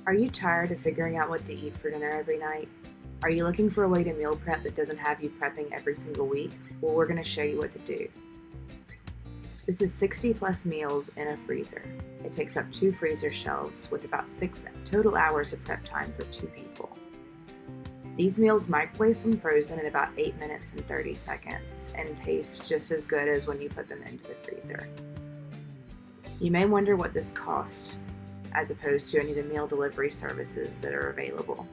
Are you tired of figuring out what to eat for dinner every night? Are you looking for a way to meal prep that doesn't have you prepping every single week? Well, we're going to show you what to do. This is 60 plus meals in a freezer. It takes up 2 freezer shelves with about 6 total hours of prep time for 2 people. These meals microwave from frozen in about 8 minutes and 30 seconds and taste just as good as when you put them into the freezer. You may wonder what this costs as opposed to any of the meal delivery services that are available.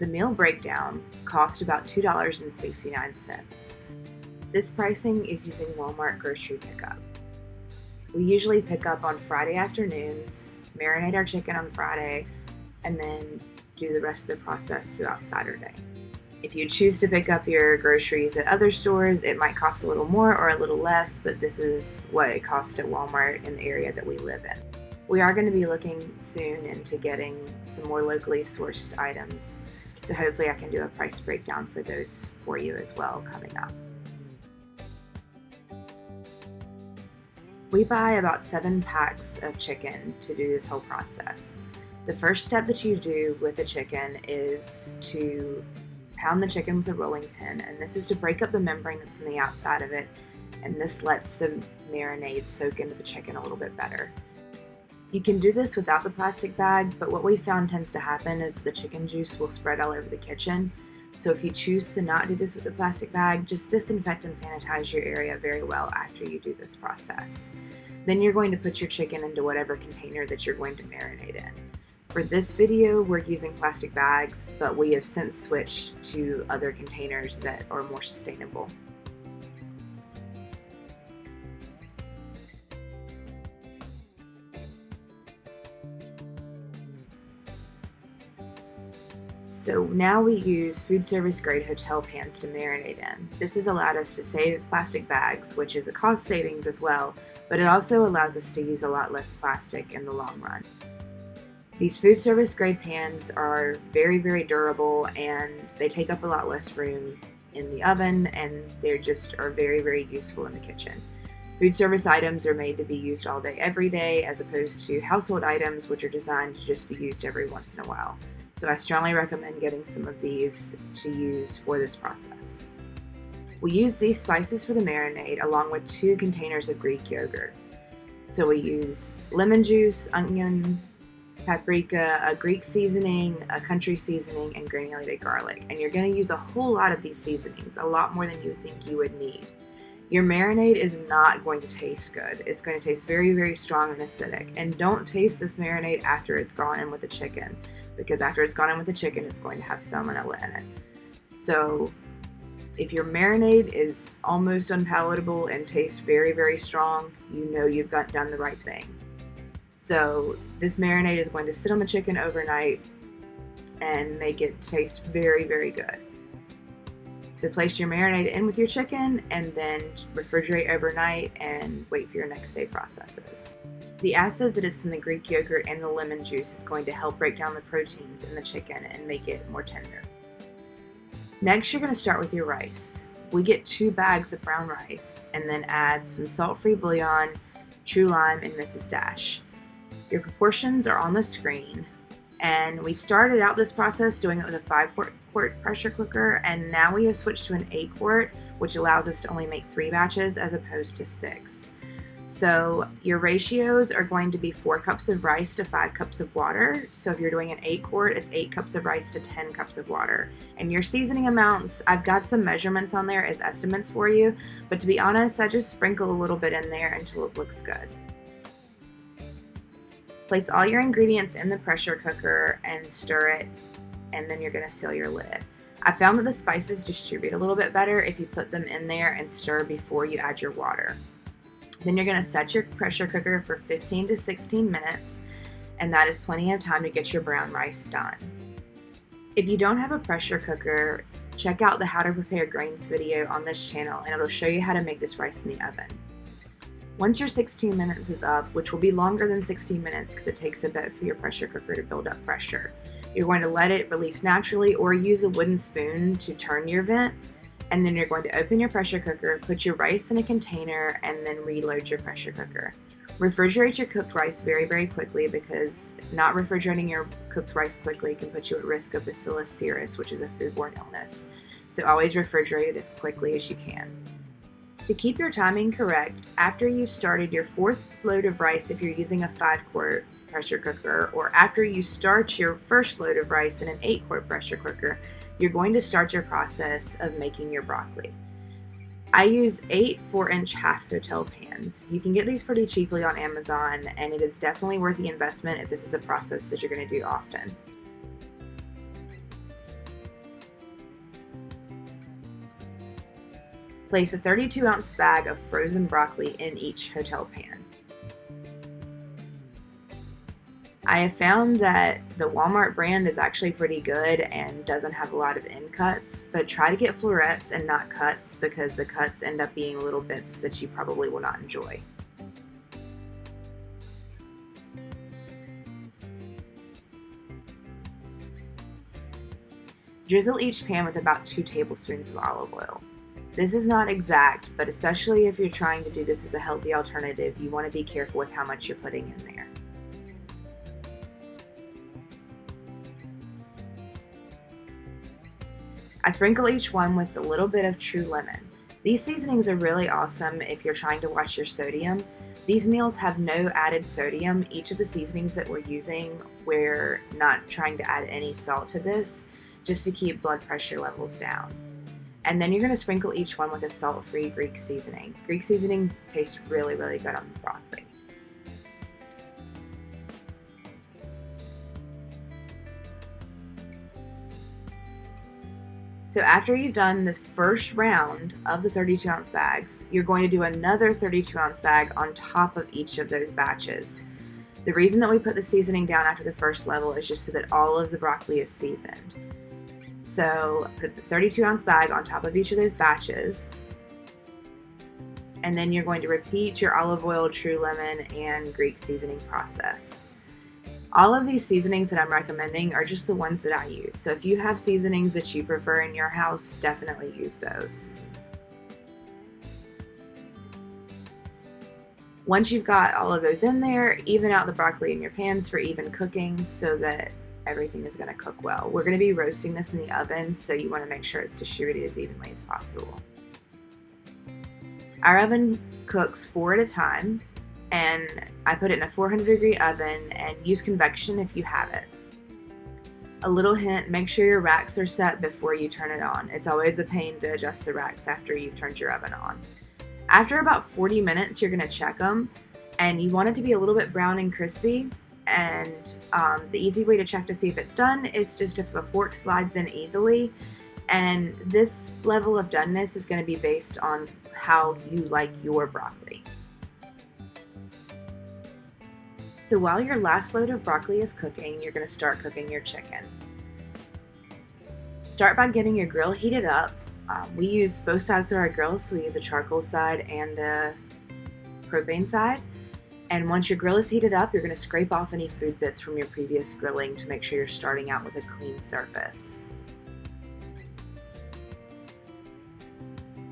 The meal breakdown cost about $2.69. This pricing is using Walmart grocery pickup. We usually pick up on Friday afternoons, marinate our chicken on Friday, and then do the rest of the process throughout Saturday. If you choose to pick up your groceries at other stores, it might cost a little more or a little less, but this is what it costs at Walmart in the area that we live in. We are going to be looking soon into getting some more locally sourced items, so hopefully I can do a price breakdown for those for you as well coming up. We buy about 7 packs of chicken to do this whole process. The first step that you do with the chicken is to pound the chicken with a rolling pin, and this is to break up the membrane that's on the outside of it, and this lets the marinade soak into the chicken a little bit better. You can do this without the plastic bag, but what we found tends to happen is the chicken juice will spread all over the kitchen. So if you choose to not do this with a plastic bag, just disinfect and sanitize your area very well after you do this process. Then you're going to put your chicken into whatever container that you're going to marinate in. For this video, we're using plastic bags, but we have since switched to other containers that are more sustainable. So now we use food service grade hotel pans to marinate in. This has allowed us to save plastic bags, which is a cost savings as well, but it also allows us to use a lot less plastic in the long run. These food service grade pans are very, very durable, and they take up a lot less room in the oven, and they just are very, very useful in the kitchen. Food service items are made to be used all day, every day, as opposed to household items, which are designed to just be used every once in a while. So I strongly recommend getting some of these to use for this process. We use these spices for the marinade along with 2 containers of Greek yogurt. So we use lemon juice, onion, paprika, a Greek seasoning, a country seasoning, and granulated garlic. And you're going to use a whole lot of these seasonings, a lot more than you think you would need. Your marinade is not going to taste good. It's going to taste very, very strong and acidic. And don't taste this marinade after it's gone in with the chicken, because after it's gone in with the chicken, it's going to have salmonella in it. So if your marinade is almost unpalatable and tastes very, very strong, you know you've done the right thing. So this marinade is going to sit on the chicken overnight and make it taste very, very good. So place your marinade in with your chicken and then refrigerate overnight and wait for your next day processes. The acid that is in the Greek yogurt and the lemon juice is going to help break down the proteins in the chicken and make it more tender. Next, you're going to start with your rice. We get 2 bags of brown rice and then add some salt-free bouillon, true lime, and Mrs. Dash. Your proportions are on the screen, and we started out this process doing it with a 5-quart pressure cooker, and now we have switched to an 8-quart, which allows us to only make 3 batches as opposed to 6. So your ratios are going to be 4 cups of rice to 5 cups of water. So if you're doing an 8-quart, it's 8 cups of rice to 10 cups of water. And your seasoning amounts, I've got some measurements on there as estimates for you, but to be honest, I just sprinkle a little bit in there until it looks good. Place all your ingredients in the pressure cooker and stir it, and then you're going to seal your lid. I found that the spices distribute a little bit better if you put them in there and stir before you add your water. Then you're going to set your pressure cooker for 15 to 16 minutes, and that is plenty of time to get your brown rice done. If you don't have a pressure cooker, check out the How to Prepare Grains video on this channel, and it'll show you how to make this rice in the oven. Once your 16 minutes is up, which will be longer than 16 minutes because it takes a bit for your pressure cooker to build up pressure, you're going to let it release naturally or use a wooden spoon to turn your vent, and then you're going to open your pressure cooker, put your rice in a container, and then reload your pressure cooker. Refrigerate your cooked rice very, very quickly, because not refrigerating your cooked rice quickly can put you at risk of Bacillus cereus, which is a foodborne illness. So always refrigerate it as quickly as you can. To keep your timing correct, after you started your 4th load of rice if you're using a 5-quart pressure cooker, or after you start your 1st load of rice in an 8-quart pressure cooker, you're going to start your process of making your broccoli. I use 8 4-inch half hotel pans. You can get these pretty cheaply on Amazon, and it is definitely worth the investment if this is a process that you're going to do often. Place a 32-ounce bag of frozen broccoli in each hotel pan. I have found that the Walmart brand is actually pretty good and doesn't have a lot of end cuts, but try to get florets and not cuts, because the cuts end up being little bits that you probably will not enjoy. Drizzle each pan with about 2 tablespoons of olive oil. This is not exact, but especially if you're trying to do this as a healthy alternative, you want to be careful with how much you're putting in there. I sprinkle each one with a little bit of True Lemon. These seasonings are really awesome if you're trying to watch your sodium. These meals have no added sodium. Each of the seasonings that we're using, we're not trying to add any salt to this, just to keep blood pressure levels down. And then you're going to sprinkle each one with a salt-free Greek seasoning. Greek seasoning tastes really, really good on the broccoli. So after you've done this first round of the 32-ounce bags, you're going to do another 32-ounce bag on top of each of those batches. The reason that we put the seasoning down after the first level is just so that all of the broccoli is seasoned. So put the 32-ounce bag on top of each of those batches, and then you're going to repeat your olive oil, True Lemon, and Greek seasoning process. All of these seasonings that I'm recommending are just the ones that I use. So if you have seasonings that you prefer in your house, definitely use those. Once you've got all of those in there, even out the broccoli in your pans for even cooking so that everything is going to cook well. We're going to be roasting this in the oven, so you want to make sure it's distributed as evenly as possible. Our oven cooks 4 at a time, and I put it in a 400-degree oven, and use convection if you have it. A little hint, make sure your racks are set before you turn it on. It's always a pain to adjust the racks after you've turned your oven on. After about 40 minutes, you're going to check them, and you want it to be a little bit brown and crispy. And the easy way to check to see if it's done is just if a fork slides in easily. And this level of doneness is going to be based on how you like your broccoli. So while your last load of broccoli is cooking, you're going to start cooking your chicken. Start by getting your grill heated up. We use both sides of our grill, so we use a charcoal side and a propane side. And once your grill is heated up, you're going to scrape off any food bits from your previous grilling to make sure you're starting out with a clean surface.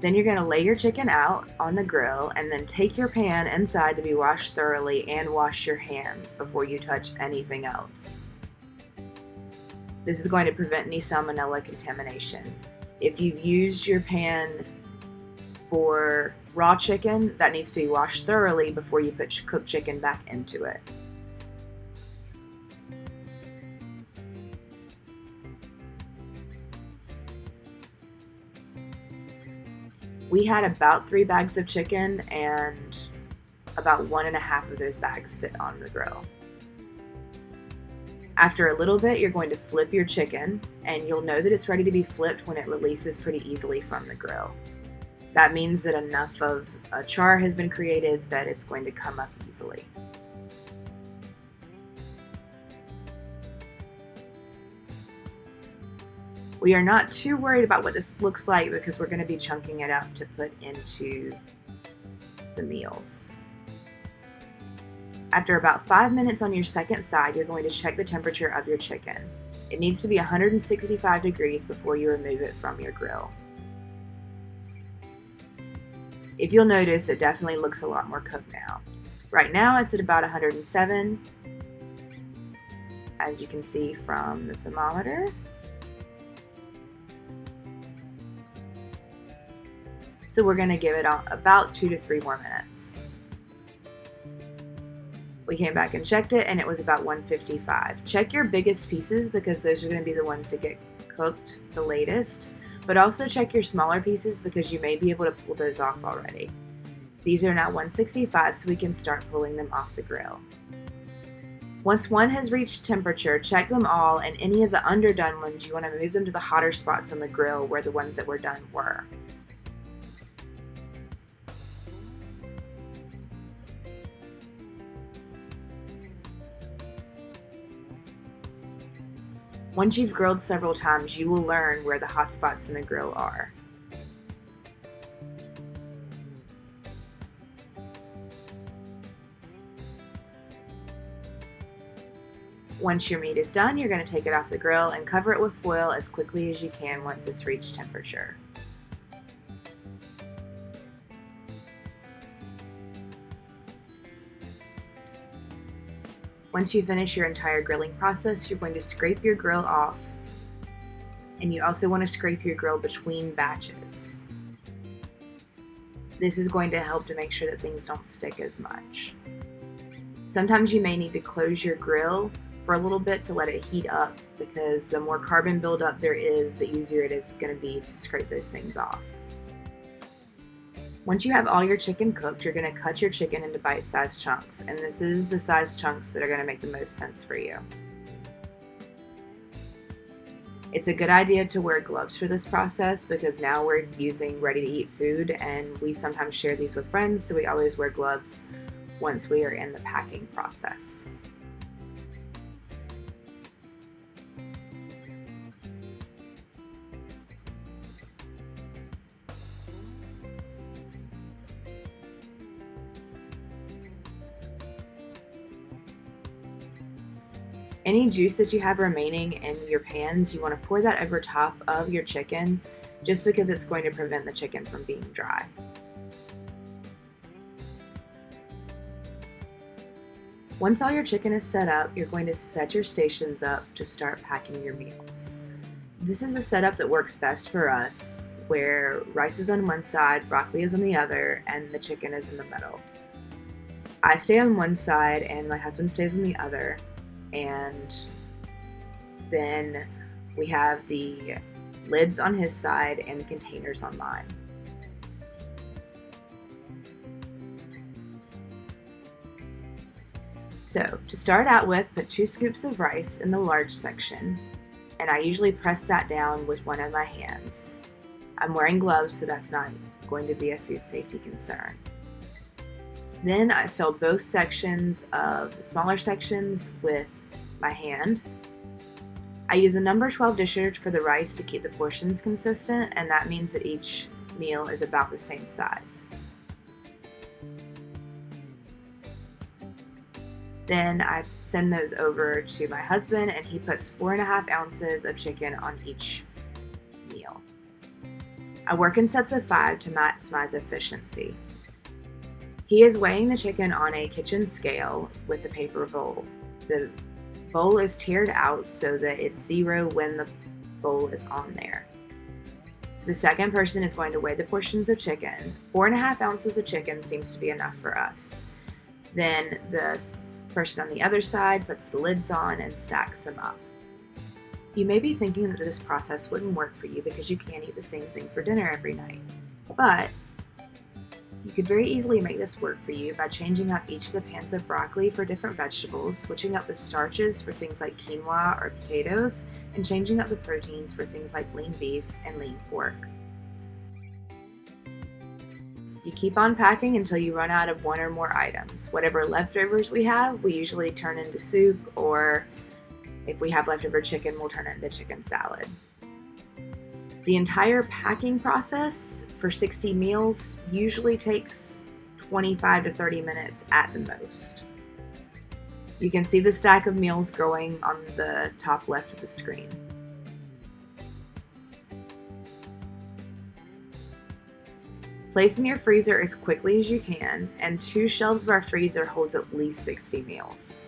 Then you're going to lay your chicken out on the grill, and then take your pan inside to be washed thoroughly, and wash your hands before you touch anything else. This is going to prevent any salmonella contamination. If you've used your pan for raw chicken, that needs to be washed thoroughly before you put cooked chicken back into it. We had about 3 bags of chicken, and about 1.5 of those bags fit on the grill. After a little bit, you're going to flip your chicken, and you'll know that it's ready to be flipped when it releases pretty easily from the grill. That means that enough of a char has been created that it's going to come up easily. We are not too worried about what this looks like because we're going to be chunking it up to put into the meals. After about 5 minutes on your second side, you're going to check the temperature of your chicken. It needs to be 165 degrees before you remove it from your grill. If you'll notice, it definitely looks a lot more cooked now. Right now it's at about 107, as you can see from the thermometer. So we're going to give it about 2 to 3 more minutes. We came back and checked it, and it was about 155. Check your biggest pieces because those are going to be the ones to get cooked the latest, but also check your smaller pieces because you may be able to pull those off already. These are now 165, so we can start pulling them off the grill. Once one has reached temperature, check them all, and any of the underdone ones, you want to move them to the hotter spots on the grill where the ones that were done were. Once you've grilled several times, you will learn where the hot spots in the grill are. Once your meat is done, you're going to take it off the grill and cover it with foil as quickly as you can once it's reached temperature. Once you finish your entire grilling process, you're going to scrape your grill off, and you also want to scrape your grill between batches. This is going to help to make sure that things don't stick as much. Sometimes you may need to close your grill for a little bit to let it heat up, because the more carbon buildup there is, the easier it is going to be to scrape those things off. Once you have all your chicken cooked, you're going to cut your chicken into bite-sized chunks, and this is the size chunks that are going to make the most sense for you. It's a good idea to wear gloves for this process because now we're using ready-to-eat food, and we sometimes share these with friends, so we always wear gloves once we are in the packing process. Any juice that you have remaining in your pans, you want to pour that over top of your chicken just because it's going to prevent the chicken from being dry. Once all your chicken is set up, you're going to set your stations up to start packing your meals. This is a setup that works best for us, where rice is on one side, broccoli is on the other, and the chicken is in the middle. I stay on one side and my husband stays on the other. And then we have the lids on his side and the containers on mine. So to start out with, put 2 scoops of rice in the large section, and I usually press that down with one of my hands. I'm wearing gloves, so that's not going to be a food safety concern. Then I fill both sections of the smaller sections with my hand. I use a number 12 disher for the rice to keep the portions consistent, and that means that each meal is about the same size. Then I send those over to my husband, and he puts 4.5 ounces of chicken on each meal. I work in sets of 5 to maximize efficiency. He is weighing the chicken on a kitchen scale with a paper bowl. The bowl is tiered out so that it's 0 when the bowl is on there. So the second person is going to weigh the portions of chicken. 4.5 ounces of chicken seems to be enough for us. Then the person on the other side puts the lids on and stacks them up. You may be thinking that this process wouldn't work for you because you can't eat the same thing for dinner every night. But you could very easily make this work for you by changing up each of the pans of broccoli for different vegetables, switching up the starches for things like quinoa or potatoes, and changing up the proteins for things like lean beef and lean pork. You keep on packing until you run out of one or more items. Whatever leftovers we have, we usually turn into soup, or if we have leftover chicken, we'll turn it into chicken salad. The entire packing process for 60 meals usually takes 25 to 30 minutes at the most. You can see the stack of meals growing on the top left of the screen. Place in your freezer as quickly as you can, and 2 shelves of our freezer holds at least 60 meals.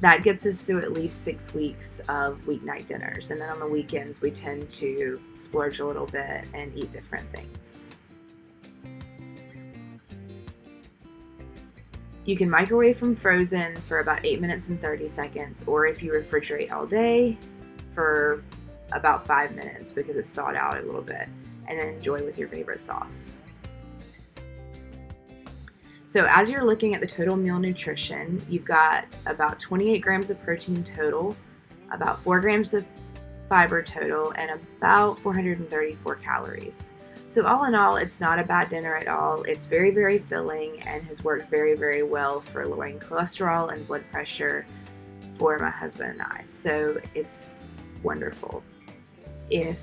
That gets us through at least 6 weeks of weeknight dinners, and then on the weekends we tend to splurge a little bit and eat different things. You can microwave from frozen for about 8 minutes and 30 seconds, or if you refrigerate all day, for about 5 minutes because it's thawed out a little bit, and then enjoy with your favorite sauce. So as you're looking at the total meal nutrition, you've got about 28 grams of protein total, about 4 grams of fiber total, and about 434 calories. So all in all, it's not a bad dinner at all. It's very, very filling and has worked very, very well for lowering cholesterol and blood pressure for my husband and I. So it's wonderful. If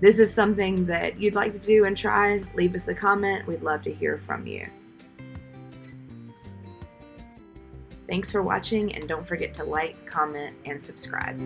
this is something that you'd like to do and try, leave us a comment. We'd love to hear from you. Thanks for watching, and don't forget to like, comment, and subscribe.